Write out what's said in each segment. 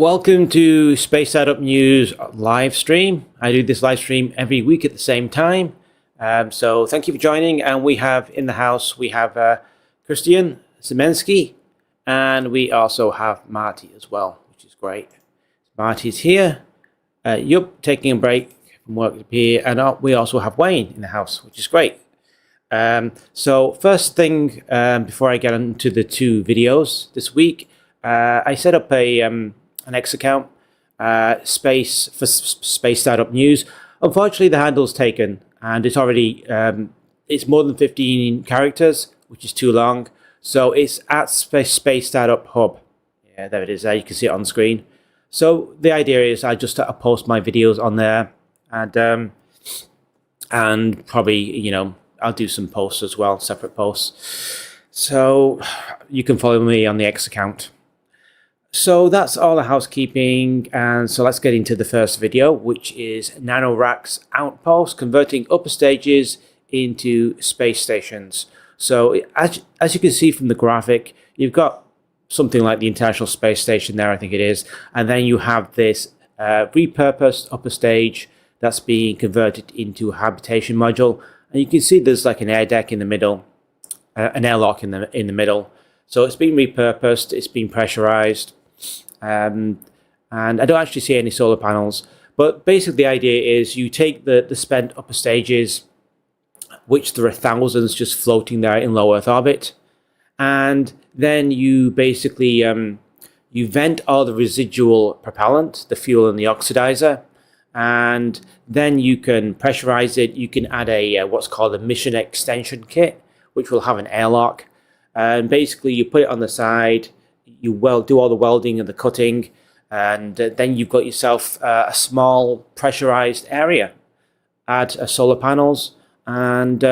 Welcome to Space Startup News live stream. I do this live stream every week at the same time. So thank you for joining. And we have in the house, we have Christian Zemensky, and we also have Marty as well, which is great. Marty's here. Yup, taking a break from work to appear. And we also have Wayne in the house, which is great. So first thing, before I get into the two videos this week, I set up an X account, Space Startup News. Unfortunately, the handle's taken, and it's already it's more than 15 characters, which is too long. So it's at Space Startup Hub. Yeah, there it is. There you can see it on screen. So the idea is I just post my videos on there, and probably I'll do some posts as well, separate posts. So you can follow me on the X account. So that's all the housekeeping, and so let's get into the first video, which is NanoRacks Outpost, converting upper stages into space stations. So as you can see from the graphic, you've got something like the International Space Station there, I think it is, and then you have this repurposed upper stage that's being converted into a habitation module, and you can see there's like an air deck in the middle, an airlock in the middle. So it's been repurposed, it's been pressurized. And I don't actually see any solar panels, but basically the idea is you take the spent upper stages, which there are thousands just floating there in low Earth orbit, and then you basically you vent all the residual propellant, the fuel and the oxidizer, and then you can pressurize it. You can add a what's called a mission extension kit, which will have an airlock, and basically you put it on the side. You do all the welding and the cutting, and then you've got yourself a small pressurized area. Add solar panels, and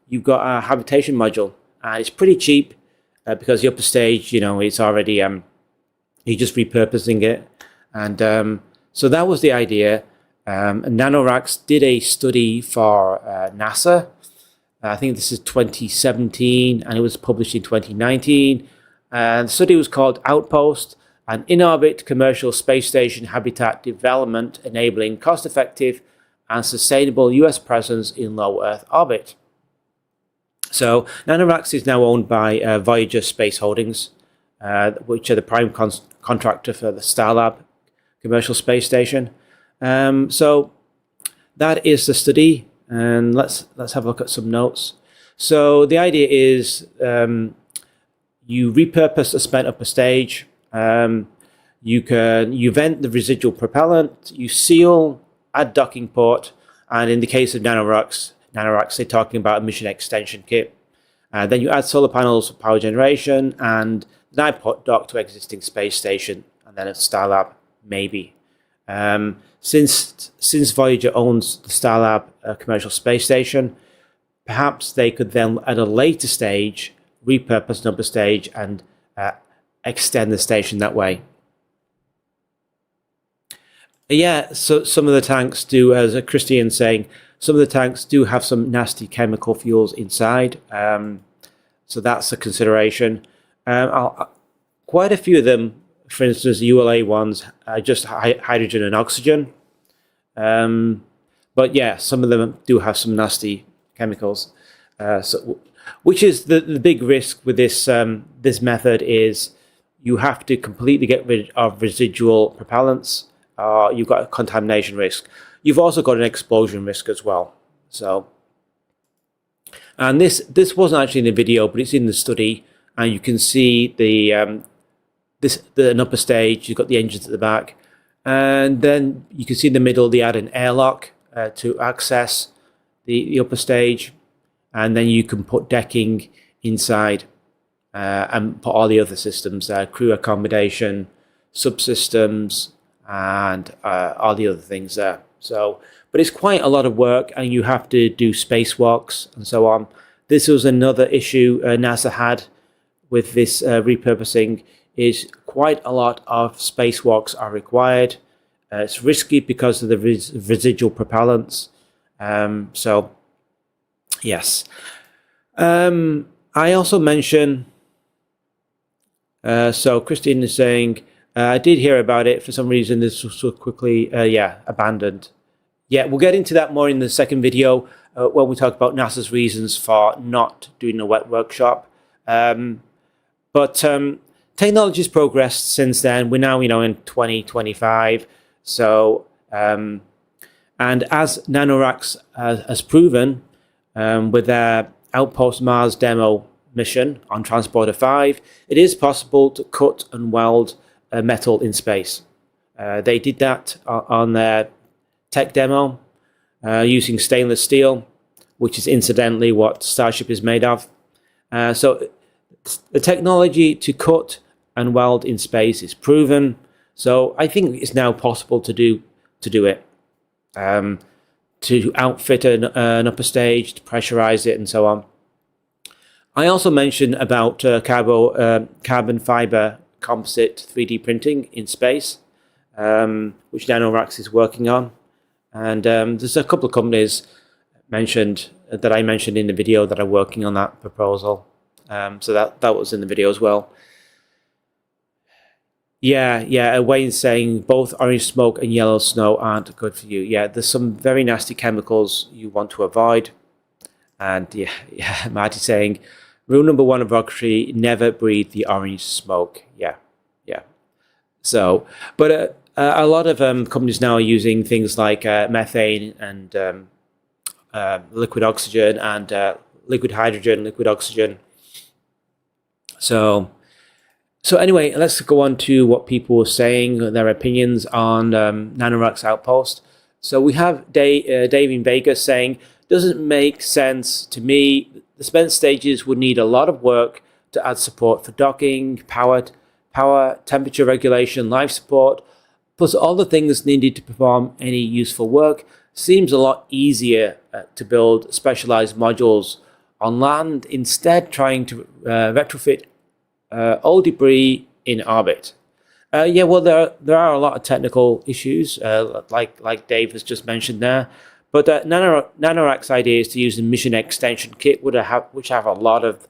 you've got a habitation module. And it's pretty cheap because the upper stage, it's already you're just repurposing it. And so that was the idea. NanoRacks did a study for NASA. I think this is 2017, and it was published in 2019. The study was called Outpost, an in-orbit commercial space station habitat development enabling cost-effective and sustainable US presence in low Earth orbit. So NanoRacks is now owned by Voyager Space Holdings, which are the prime contractor for the Starlab commercial space station. So that is the study, and let's have a look at some notes. So the idea is you repurpose a spent upper stage. You vent the residual propellant. You seal, add docking port, and in the case of NanoRacks, they're talking about a mission extension kit. Then you add solar panels for power generation, and then I put dock to existing space station, and then a Starlab maybe. Since Voyager owns the Starlab commercial space station, perhaps they could then at a later stage repurpose an upper stage and extend the station that way. Yeah, so some of the tanks do, as Christian saying, some of the tanks do have some nasty chemical fuels inside. So that's a consideration. Quite a few of them, for instance, the ULA ones, are just hydrogen and oxygen. But yeah, some of them do have some nasty chemicals. Which is the big risk with this method is you have to completely get rid of residual propellants. You've got a contamination risk. You've also got an explosion risk as well. So, and this wasn't actually in the video, but it's in the study, and you can see the upper stage. You've got the engines at the back, and then you can see in the middle they add an airlock to access the upper stage. And then you can put decking inside and put all the other systems there, crew accommodation, subsystems, and all the other things there. So, but it's quite a lot of work, and you have to do spacewalks and so on. This was another issue NASA had with this repurposing, is quite a lot of spacewalks are required. It's risky because of the residual propellants. So, yes. I also mention, so Christine is saying, I did hear about it. For some reason, this was so quickly, abandoned. Yeah, we'll get into that more in the second video when we talk about NASA's reasons for not doing a wet workshop. But technology's progressed since then. We're now, in 2025. So, and as NanoRacks has proven with their Outpost Mars demo mission on Transporter 5, it is possible to cut and weld metal in space. They did that on their tech demo using stainless steel, which is incidentally what Starship is made of. So the technology to cut and weld in space is proven. So I think it's now possible to do it. To outfit an upper stage, to pressurize it, and so on. I also mentioned about carbon fiber composite 3D printing in space, which NanoRacks is working on. And there's a couple of companies that I mentioned in the video that are working on that proposal. So that was in the video as well. Yeah, Wayne's saying both orange smoke and yellow snow aren't good for you. Yeah, there's some very nasty chemicals you want to avoid. And yeah, Marty's saying, rule number 1 of rocketry, never breathe the orange smoke. Yeah. So, but a lot of companies now are using things like methane and liquid oxygen and liquid hydrogen, liquid oxygen. So anyway, let's go on to what people were saying, their opinions on NanoRacks Outpost. So we have Dave in Vegas saying, doesn't make sense to me. The spent stages would need a lot of work to add support for docking, power, temperature regulation, life support, plus all the things needed to perform any useful work. Seems a lot easier to build specialized modules on land, instead trying to retrofit old debris in orbit. Well, there are a lot of technical issues, like Dave has just mentioned there. But NanoRacks' idea is to use a mission extension kit, which have a lot of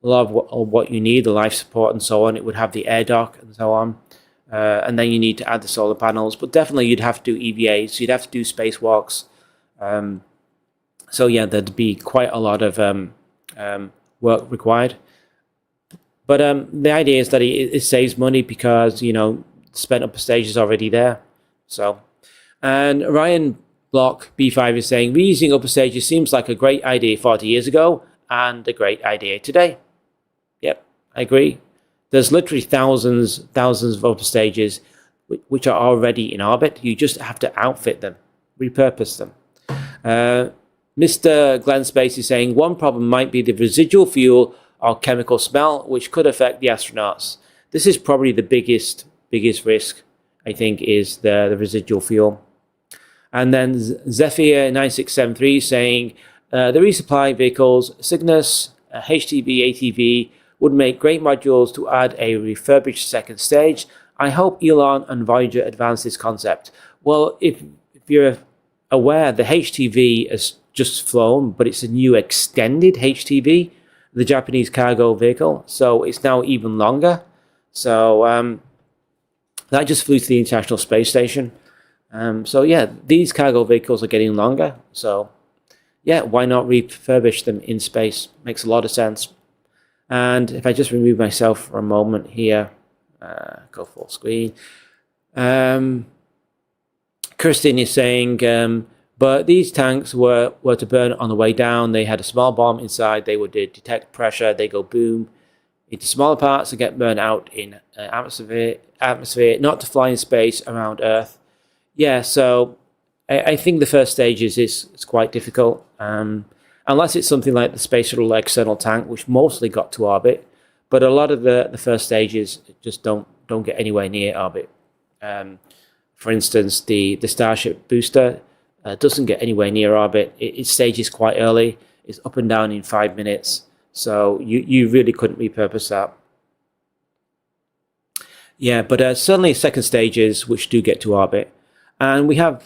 what you need, the life support and so on. It would have the air dock and so on, and then you need to add the solar panels. But definitely, you'd have to do EVAs, so you'd have to do spacewalks. So yeah, there'd be quite a lot of work required. But the idea is that it saves money because, spent upper stage is already there. So, and Ryan Block B5 is saying, reusing upper stages seems like a great idea 40 years ago and a great idea today. Yep, I agree. There's literally thousands of upper stages which are already in orbit. You just have to outfit them, repurpose them. Mr. Glenn Space is saying, one problem might be the residual fuel or chemical smell, which could affect the astronauts. This is probably the biggest risk, I think, is the residual fuel. And then Zephyr 9673 saying, the resupply vehicles, Cygnus, HTV, ATV, would make great modules to add a refurbished second stage. I hope Elon and Voyager advance this concept. Well, if you're aware, the HTV has just flown, but it's a new extended HTV, the Japanese cargo vehicle, so it's now even longer. So that just flew to the International Space Station. So yeah, these cargo vehicles are getting longer. So yeah, why not refurbish them in space? Makes a lot of sense. And if I just remove myself for a moment here, go full screen. Kirsten is saying, but these tanks were to burn on the way down. They had a small bomb inside. They would detect pressure. They go boom into smaller parts and get burned out in atmosphere, not to fly in space around Earth. Yeah, so I think the first stages is quite difficult, unless it's something like the Space Shuttle external tank, which mostly got to orbit. But a lot of the first stages just don't get anywhere near orbit. For instance, the Starship booster doesn't get anywhere near orbit. It stages quite early. It's up and down in 5 minutes. So you really couldn't repurpose that. Yeah, but certainly second stages, which do get to orbit. And we have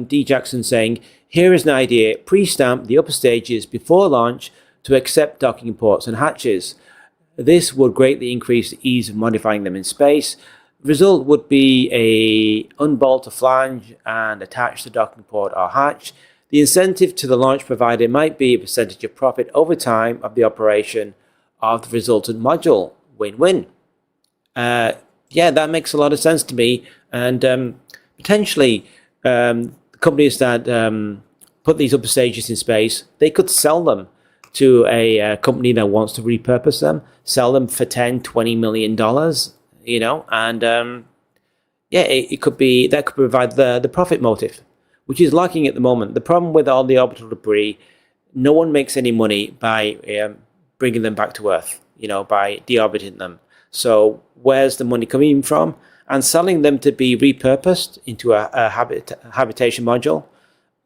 D. Jackson saying, here is an idea, pre-stamp the upper stages before launch to accept docking ports and hatches. This would greatly increase the ease of modifying them in space. Result would be a unbolt a flange and attach the docking port or hatch. The incentive to the launch provider might be a percentage of profit over time of the operation of the resultant module. Win-win. Yeah, that makes a lot of sense to me. And potentially, companies that put these upper stages in space, they could sell them to a company that wants to repurpose them, sell them for $10-20 million, and yeah, it could be that could provide the profit motive, which is lacking at the moment. The problem with all the orbital debris, no one makes any money by bringing them back to Earth, by deorbiting them. So where's the money coming from? And selling them to be repurposed into a habitation module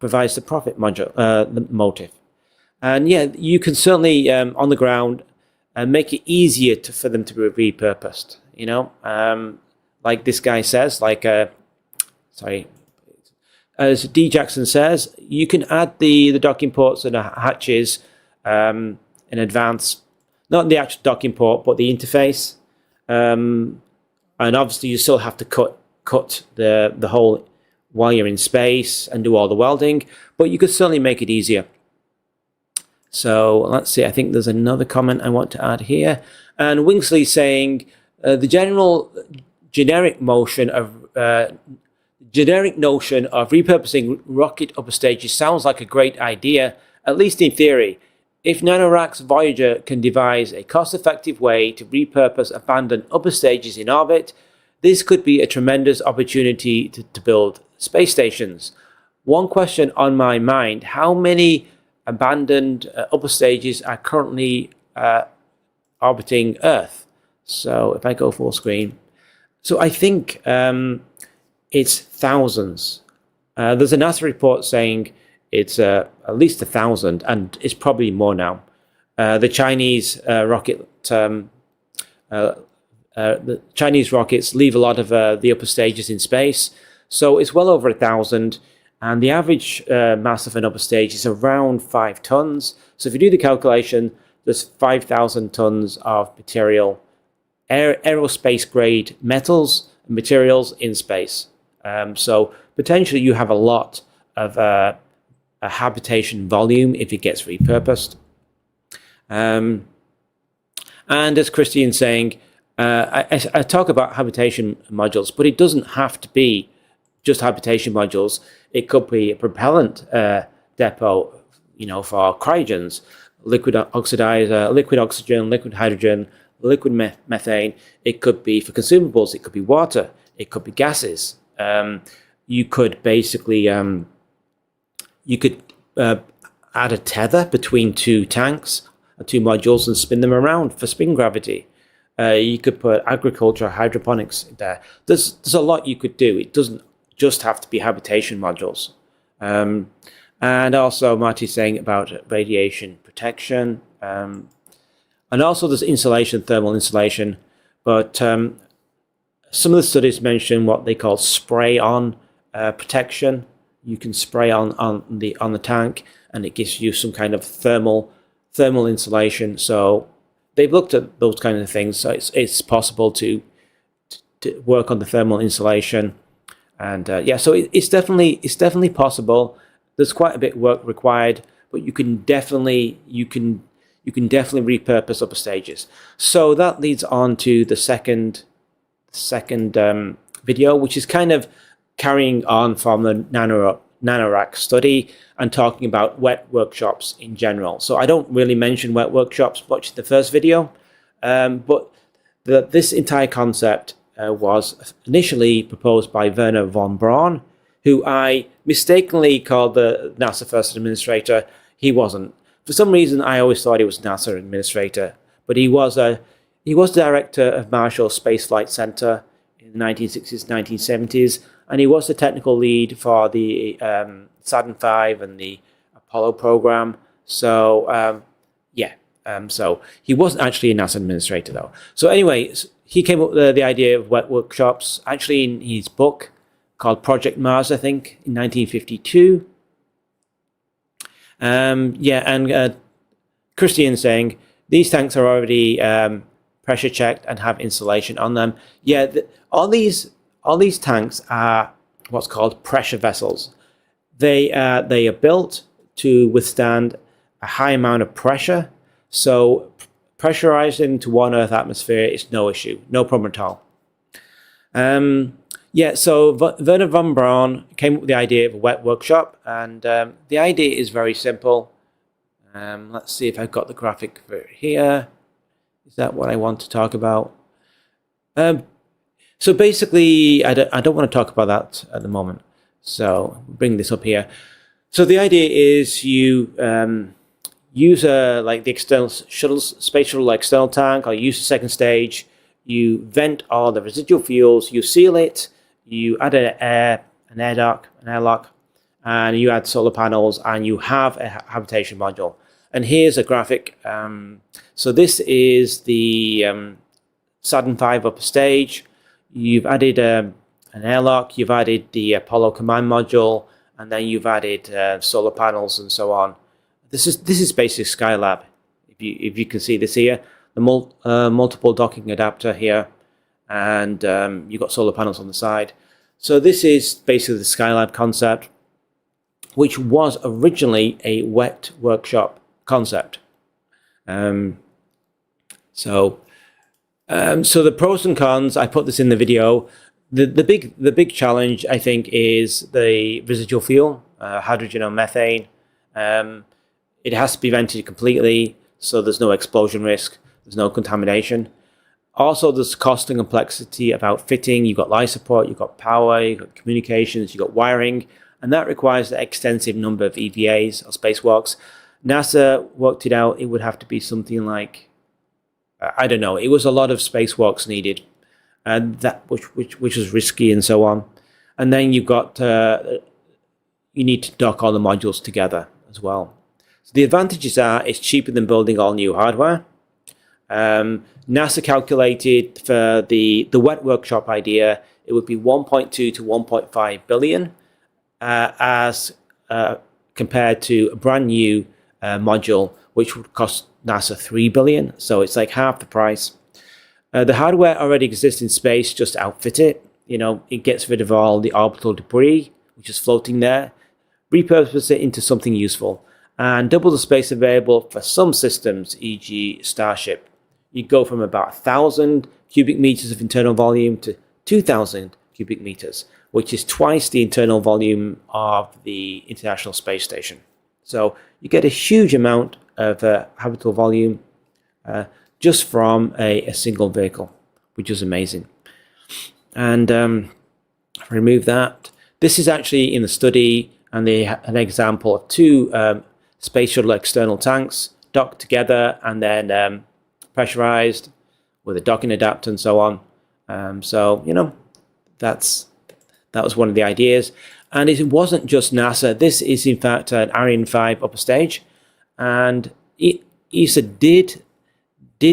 provides the profit the motive. And yeah, you can certainly on the ground make it easier for them to be repurposed. Like this guy says, as D. Jackson says, you can add the docking ports and hatches in advance, not the actual docking port, but the interface. And obviously, you still have to cut the hole while you're in space and do all the welding, but you could certainly make it easier. So let's see. I think there's another comment I want to add here, and Wingsley saying the generic notion of repurposing rocket upper stages sounds like a great idea, at least in theory. If NanoRacks Voyager can devise a cost-effective way to repurpose abandoned upper stages in orbit, this could be a tremendous opportunity to build space stations. One question on my mind: how many abandoned upper stages are currently orbiting Earth? So if I go full screen, so I think it's thousands. There's a NASA report saying it's at least 1,000, and it's probably more now. The Chinese rockets leave a lot of the upper stages in space, so it's well over 1,000. And the average mass of an upper stage is around 5 tons. So if you do the calculation, there's 5,000 tons of material, aerospace grade metals and materials in space. So potentially you have a lot of a habitation volume if it gets repurposed. And as Christian's saying, I talk about habitation modules, but it doesn't have to be just habitation modules. It could be a propellant depot, for cryogens, liquid oxidizer, liquid oxygen, liquid hydrogen, liquid methane. It could be for consumables. It could be water. It could be gases. You could basically add a tether between two tanks, two modules, and spin them around for spin gravity. You could put agriculture, hydroponics there. There's a lot you could do. It doesn't just have to be habitation modules. And also Marty's saying about radiation protection. And also there's insulation, thermal insulation. But some of the studies mention what they call spray-on protection. You can spray on the tank, and it gives you some kind of thermal insulation. So they've looked at those kind of things. So it's possible to work on the thermal insulation. And yeah, so it's definitely possible. There's quite a bit of work required, but you can definitely repurpose upper stages. So that leads on to the second video, which is kind of carrying on from the NanoRack study and talking about wet workshops in general. So I don't really mention wet workshops much in the first video, but this entire concept was initially proposed by Werner von Braun, who I mistakenly called the NASA first administrator. He wasn't. For some reason, I always thought he was NASA administrator, but he was director of Marshall Space Flight Center in the 1960s, 1970s, and he was the technical lead for the Saturn V and the Apollo program. So so he wasn't actually a NASA administrator though. So anyway, he came up with the idea of wet workshops, actually in his book called Project Mars, I think, in 1952. And Christian saying, these tanks are already pressure checked and have insulation on them. Yeah, all these tanks are what's called pressure vessels. They are built to withstand a high amount of pressure. So pressurizing to 1 Earth atmosphere is no issue, no problem at all. Yeah, so Werner von Braun came up with the idea of a wet workshop, and the idea is very simple. Let's see if I've got the graphic for it here. Is that what I want to talk about? So basically, I don't want to talk about that at the moment. So bring this up here. So the idea is you use like the external space shuttle external tank, or use the second stage. You vent all the residual fuels, you seal it, you add an airlock, and you add solar panels, and you have a habitation module. And here's a graphic. So this is the Saturn V upper stage. You've added an airlock, you've added the Apollo command module, and then you've added solar panels and so on. This is basically Skylab. If you can see this here, the multiple docking adapter here, and you've got solar panels on the side. So this is basically the Skylab concept, which was originally a wet workshop concept. So the pros and cons, I put this in the video. The big challenge, I think, is the residual fuel, hydrogen or methane. It has to be vented completely, so there's no explosion risk, there's no contamination. Also, there's cost and complexity of outfitting. You've got life support, you've got power, you've got communications, you've got wiring, and that requires an extensive number of EVAs or spacewalks. NASA worked it out. It would have to be something like, I don't know. It was a lot of spacewalks needed, and that which was risky and so on. And then you've got you need to dock all the modules together as well. So the advantages are it's cheaper than building all new hardware. NASA calculated for the wet workshop idea, it would be 1.2 to 1.5 billion as compared to a brand new module, which would cost NASA 3 billion. So it's like half the price. The hardware already exists in space, just outfit it. You know, it gets rid of all the orbital debris, which is floating there, repurpose it into something useful, and double the space available for some systems, e.g. Starship. You go from about 1,000 cubic meters of internal volume to 2,000 cubic meters, which is twice the internal volume of the International Space Station. So you get a huge amount of habitable volume just from a single vehicle, which is amazing. And remove that. This is actually in the study, and they have an example of two space shuttle external tanks docked together and then pressurized with a docking adapter and so on. So, you know, that was one of the ideas. And it wasn't just NASA. This is, in fact, an Ariane 5 upper stage. And ESA did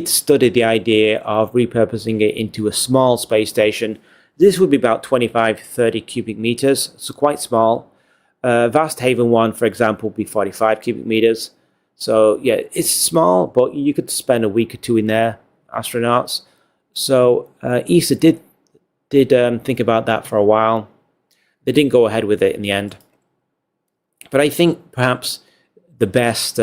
study the idea of repurposing it into a small space station. This would be about 25, 30 cubic meters, so quite small. Vast Haven 1, for example, would be 45 cubic meters. So, yeah, it's small, but you could spend a week or two in there, astronauts. So, ESA did think about that for a while. They didn't go ahead with it in the end. But I think perhaps the best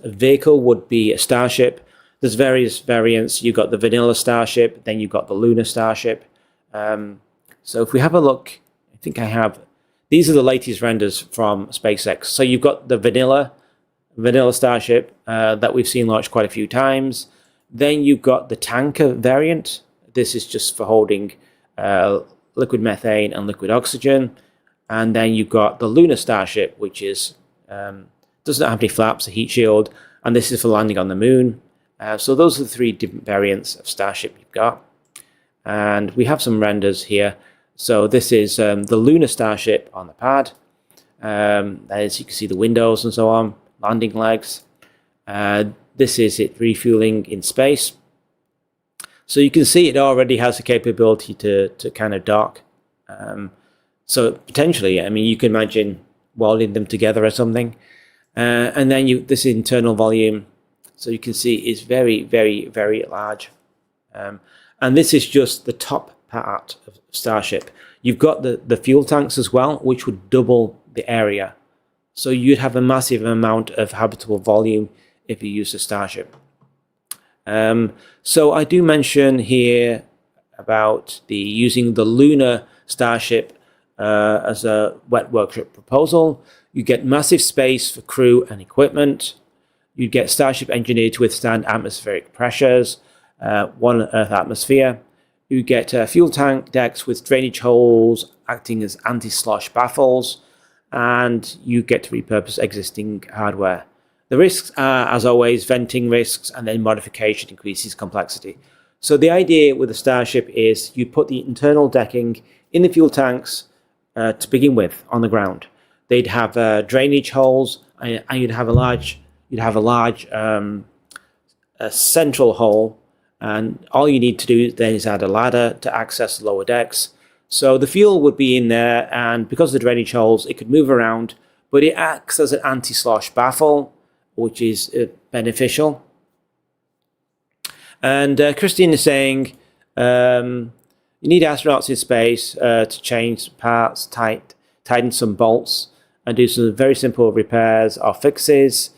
vehicle would be a Starship. There's various variants. You've got the vanilla Starship, then you've got the lunar Starship. So if we have a look, I think I have, these are the latest renders from SpaceX. So you've got the vanilla Starship that we've seen launched quite a few times. Then you've got the tanker variant. This is just for holding liquid methane and liquid oxygen. And then you've got the lunar Starship, which is does not have any flaps, a heat shield, and this is for landing on the moon. So those are the three different variants of Starship you've got. And we have some renders here. So this is the lunar Starship on the pad. As you can see, the windows and so on, landing legs. This is it refueling in space. So you can see it already has the capability to kind of dock. So potentially, I mean, you can imagine welding them together or something. And then this internal volume. So you can see it's very, very, very large. And this is just the top part of Starship. You've got the fuel tanks as well, which would double the area. So you'd have a massive amount of habitable volume if you use the Starship. So I do mention here about using the lunar Starship as a wet workshop proposal. You get massive space for crew and equipment. You get Starship engineered to withstand atmospheric pressures, 1 Earth atmosphere. You get fuel tank decks with drainage holes acting as anti-slosh baffles, and you get to repurpose existing hardware. The risks are, as always, venting risks, and then modification increases complexity. So the idea with the Starship is you put the internal decking in the fuel tanks to begin with on the ground. They'd have drainage holes, and you'd have a large central hole, and all you need to do then is add a ladder to access the lower decks. So the fuel would be in there, and because of the drainage holes, it could move around, but it acts as an anti-slosh baffle, which is beneficial. And Christine is saying you need astronauts in space to change parts, tighten some bolts, and do some very simple repairs or fixes.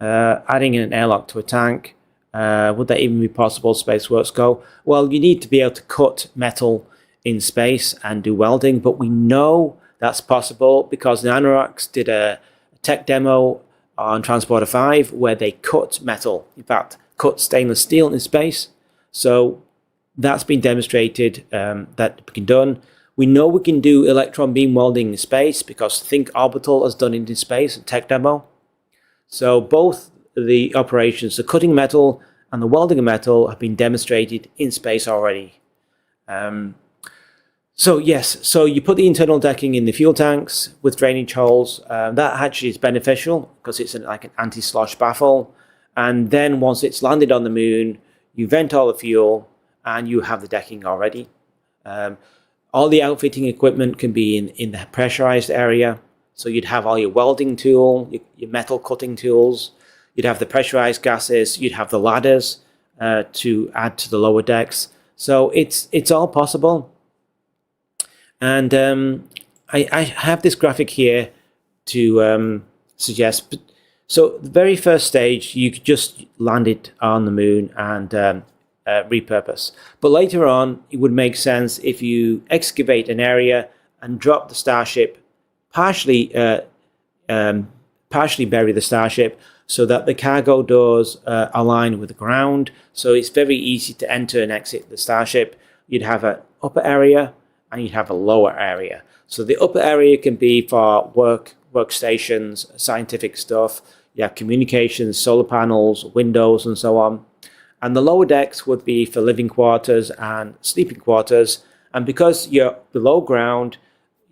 Adding an airlock to a tank. Would that even be possible? Spaceworks go, well, you need to be able to cut metal in space and do welding, but we know that's possible because Nanoracks did a tech demo on Transporter 5 where they cut metal, in fact, cut stainless steel in space. So that's been demonstrated that can be done. We know we can do electron beam welding in space because Think Orbital has done it in space, a tech demo. So both the operations, the cutting metal and the welding of metal, have been demonstrated in space already. So yes, so you put the internal decking in the fuel tanks with drainage holes. That actually is beneficial because it's like an anti-slosh baffle. And then once it's landed on the moon, you vent all the fuel and you have the decking already. All the outfitting equipment can be in the pressurized area. So you'd have all your welding tool, your metal cutting tools. You'd have the pressurized gases. You'd have the ladders to add to the lower decks. So it's all possible. And I have this graphic here to suggest. So the very first stage, you could just land it on the moon and repurpose. But later on, it would make sense if you excavate an area and drop the Starship, partially bury the Starship so that the cargo doors align with the ground. So it's very easy to enter and exit the Starship. You'd have an upper area and you'd have a lower area. So the upper area can be for workstations, scientific stuff. You have communications, solar panels, windows, and so on. And the lower decks would be for living quarters and sleeping quarters. And because you're below ground,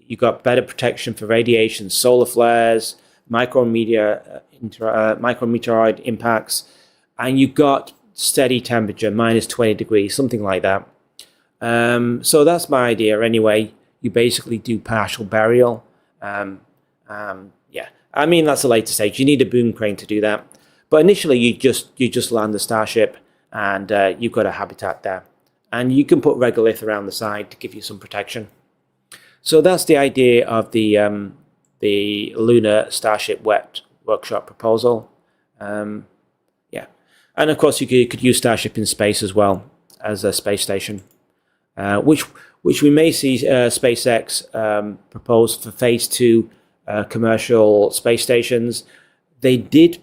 you've got better protection for radiation, solar flares, micrometeoroid impacts, and you've got steady temperature, minus 20 degrees, something like that. So that's my idea anyway. You basically do partial burial. Yeah, I mean, that's a later stage. You need a boom crane to do that. But initially, you just land the Starship, and you've got a habitat there. And you can put regolith around the side to give you some protection. So that's the idea of the lunar Starship wet workshop proposal. Yeah, and of course you could use Starship in space as well as a space station, which we may see SpaceX propose for phase 2 commercial space stations. They did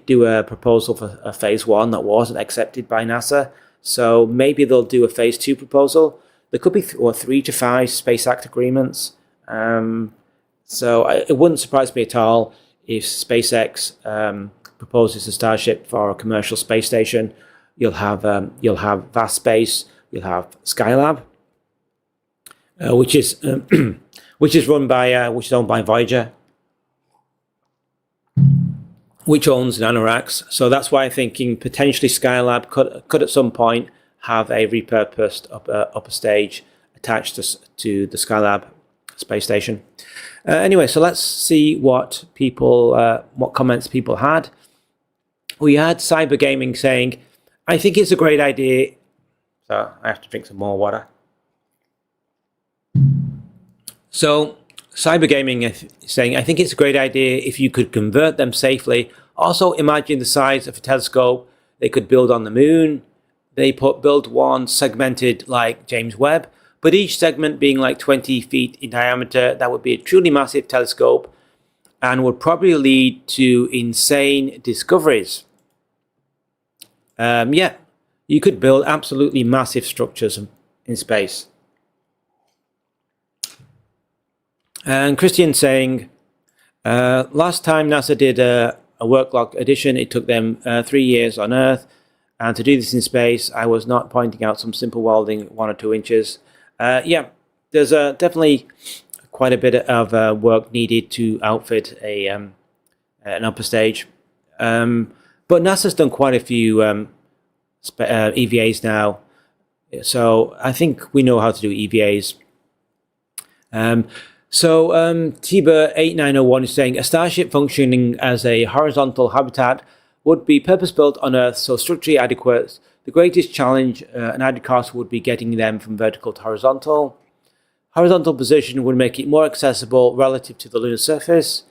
do a proposal for a phase 1 that wasn't accepted by NASA. So maybe they'll do a phase 2 proposal. There could be 3 to 5 Space Act agreements. So it wouldn't surprise me at all if SpaceX proposes a Starship for a commercial space station. You'll have Vast Space. You'll have Skylab, which is owned by Voyager, which owns Nanoracks. So that's why I'm thinking potentially Skylab could at some point have a repurposed upper stage attached to the Skylab space station. Anyway, so let's see what comments people had. we had Cyber Gaming saying, I think it's a great idea. So I have to drink some more water. So Cyber Gaming is saying, I think it's a great idea if you could convert them safely. Also, imagine the size of a telescope they could build on the moon. They build one segmented like James Webb, but each segment being like 20 feet in diameter. That would be a truly massive telescope and would probably lead to insane discoveries. Yeah, you could build absolutely massive structures in space. And Christian saying, last time NASA did a work log edition, it took them 3 years on Earth. And to do this in space, I was not pointing out some simple welding 1 or 2 inches. Yeah, there's definitely quite a bit of work needed to outfit an upper stage. But NASA's done quite a few EVAs now. So I think we know how to do EVAs. So Tiber8901 is saying, a starship functioning as a horizontal habitat would be purpose-built on Earth, so structurally adequate. The greatest challenge and added cost would be getting them from vertical to horizontal. Horizontal position would make it more accessible relative to the lunar surface.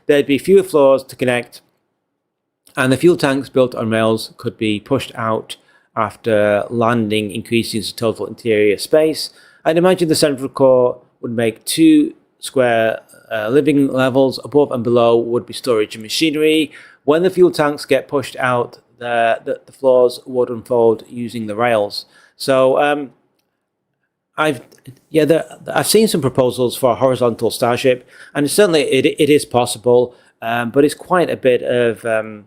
There'd be fewer floors to connect, and the fuel tanks built on rails could be pushed out after landing, increasing the total interior space. I'd imagine the central core would make 2 square living levels. Above and below would be storage and machinery. When the fuel tanks get pushed out, the floors would unfold using the rails. So I've seen some proposals for a horizontal starship, and certainly it is possible, but it's quite a bit of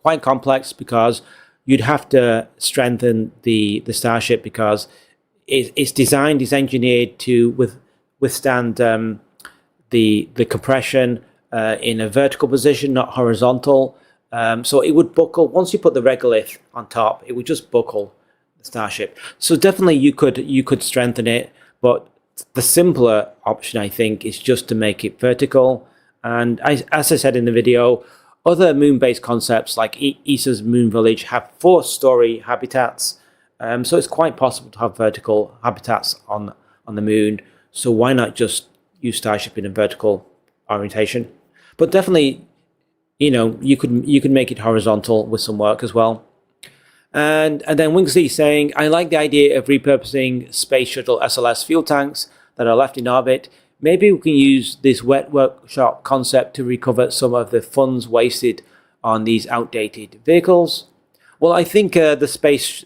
quite complex, because you'd have to strengthen the starship, because it's designed, it's engineered to withstand the compression in a vertical position, not horizontal. So it would buckle once you put the regolith on top. It would just buckle the starship. So definitely you could strengthen it, but the simpler option, I think, is just to make it vertical. And as I said in the video, other moon-based concepts like ESA's Moon Village have 4-story habitats. So it's quite possible to have vertical habitats on the moon. So why not just use Starship in a vertical orientation? But definitely, you could make it horizontal with some work as well. And then Wingsley saying, I like the idea of repurposing Space Shuttle SLS fuel tanks that are left in orbit. Maybe we can use this wet workshop concept to recover some of the funds wasted on these outdated vehicles. Well, I think the Space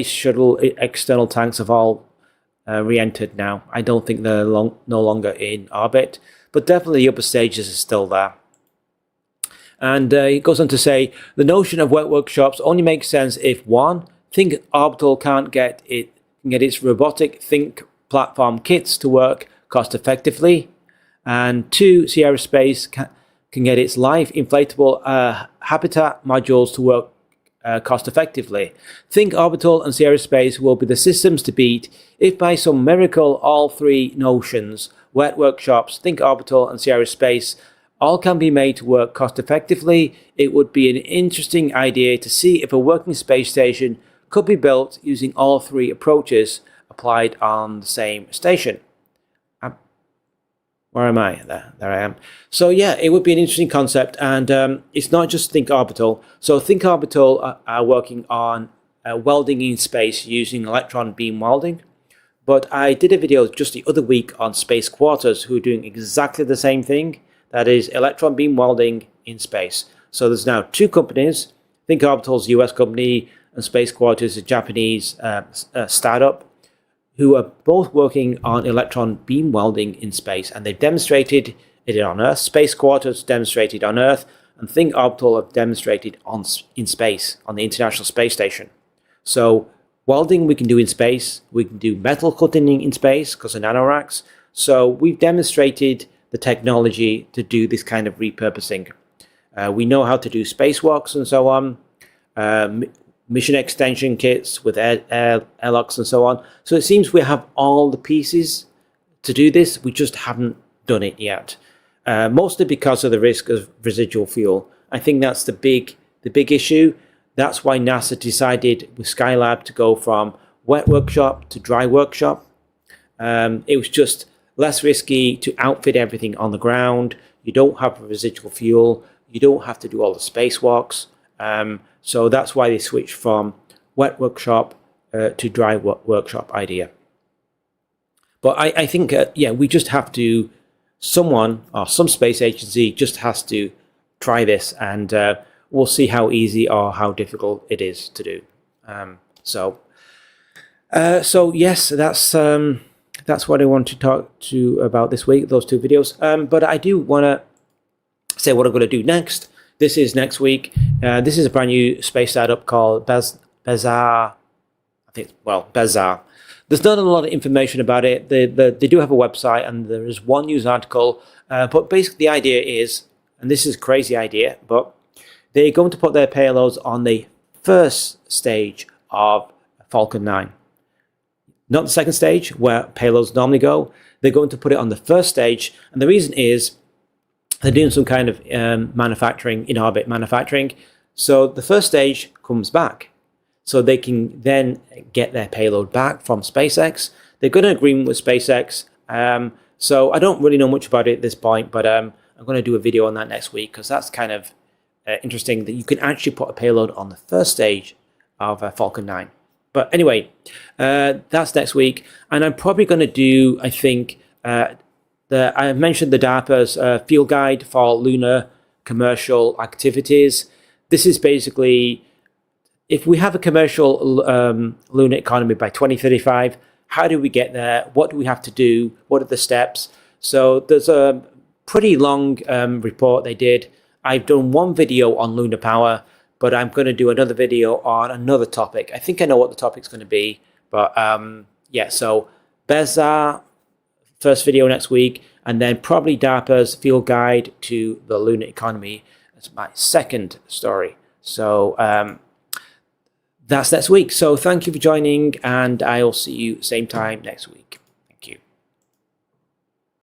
Shuttle external tanks have all re-entered now. I don't think they're no longer in orbit, but definitely the upper stages are still there. And he goes on to say, the notion of wet workshops only makes sense if 1, Think Orbital can't get its robotic Think platform kits to work cost effectively, and 2, Sierra Space can get its live inflatable habitat modules to work cost effectively. Think Orbital and Sierra Space will be the systems to beat if by some miracle all 3 notions, wet workshops, Think Orbital and Sierra Space, all can be made to work cost effectively. It would be an interesting idea to see if a working space station could be built using all 3 approaches applied on the same station. Where am I? There I am. So yeah, it would be an interesting concept, and it's not just Think Orbital. So Think Orbital are working on welding in space using electron beam welding. But I did a video just the other week on Space Quarters, who are doing exactly the same thing. That is electron beam welding in space. So there's now 2 companies. Think Orbital's a US company, and Space Quarters is a Japanese startup, who are both working on electron beam welding in space, and they've demonstrated it on Earth. Space Quarters demonstrated on Earth, and Think Orbital have demonstrated in space, on the International Space Station. So welding we can do in space, we can do metal cutting in space because of nanoracks. So we've demonstrated the technology to do this kind of repurposing. We know how to do spacewalks and so on, mission extension kits with airlocks and so on. So it seems we have all the pieces to do this. We just haven't done it yet, mostly because of the risk of residual fuel. I think that's the big issue. That's why NASA decided with Skylab to go from wet workshop to dry workshop. It was just less risky to outfit everything on the ground. You don't have residual fuel. You don't have to do all the spacewalks. So that's why they switched from wet workshop to dry workshop idea. But I think, yeah, we just have to, someone or some space agency just has to try this, and we'll see how easy or how difficult it is to do. So yes, that's what I want to talk to you about this week, those two videos. But I do want to say what I'm going to do next. This is next week. This is a brand new space startup called Bazaar. I think, well, Bazaar. There's not a lot of information about it. They do have a website, and there is one news article. But basically the idea is, and this is a crazy idea, but they're going to put their payloads on the first stage of Falcon 9. Not the second stage, where payloads normally go. They're going to put it on the first stage. And the reason is they're doing some kind of manufacturing, in-orbit manufacturing. So the first stage comes back. So they can then get their payload back from SpaceX. They've got an agreement with SpaceX. So I don't really know much about it at this point, but I'm going to do a video on that next week, because that's kind of interesting that you can actually put a payload on the first stage of Falcon 9. But anyway, that's next week. And I'm probably going to do, I think, I mentioned the DARPA's field guide for lunar commercial activities. This is basically, if we have a commercial lunar economy by 2035, how do we get there? What do we have to do? What are the steps? So there's a pretty long report they did. I've done one video on lunar power, but I'm going to do another video on another topic. I think I know what the topic's going to be, but yeah, so Bazaar, first video next week, and then probably DARPA's field guide to the lunar economy as my second story. So that's next week. So thank you for joining, and I'll see you same time next week.